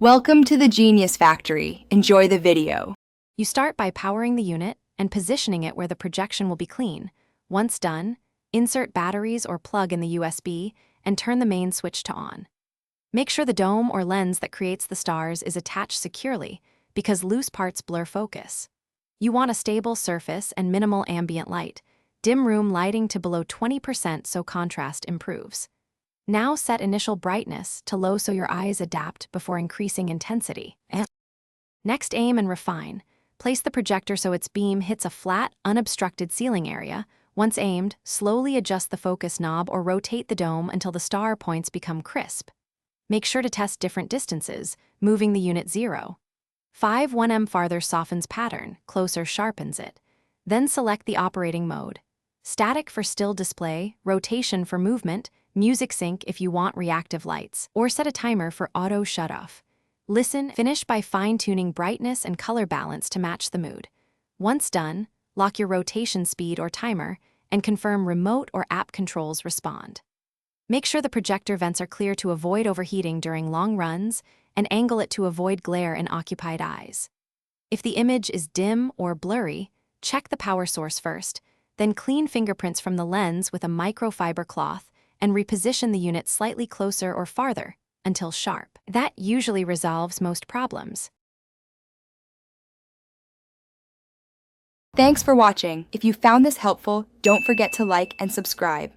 Welcome to the Genius Factory. Enjoy the video. You start by powering the unit and positioning it where the projection will be clean. Once done, insert batteries or plug in the USB and turn the main switch to on. Make sure the dome or lens that creates the stars is attached securely because loose parts blur focus. You want a stable surface and minimal ambient light. Dim room lighting to below 20% so contrast improves. Now set initial brightness to low so your eyes adapt before increasing intensity. Next, aim and refine. Place the projector so its beam hits a flat, unobstructed ceiling area. Once aimed, slowly adjust the focus knob or rotate the dome until the star points become crisp. Make sure to test different distances, moving the unit 0. 1 farther softens pattern, closer sharpens it. Then select the operating mode. Static for still display, rotation for movement, music sync if you want reactive lights, or set a timer for auto shutoff. Finish by fine-tuning brightness and color balance to match the mood. Once done, lock your rotation speed or timer and confirm remote or app controls respond. Make sure the projector vents are clear to avoid overheating during long runs and angle it to avoid glare in occupied eyes. If the image is dim or blurry, check the power source first, then clean fingerprints from the lens with a microfiber cloth and reposition the unit slightly closer or farther until sharp. That usually resolves most problems. Thanks for watching. If you found this helpful, don't forget to like and subscribe.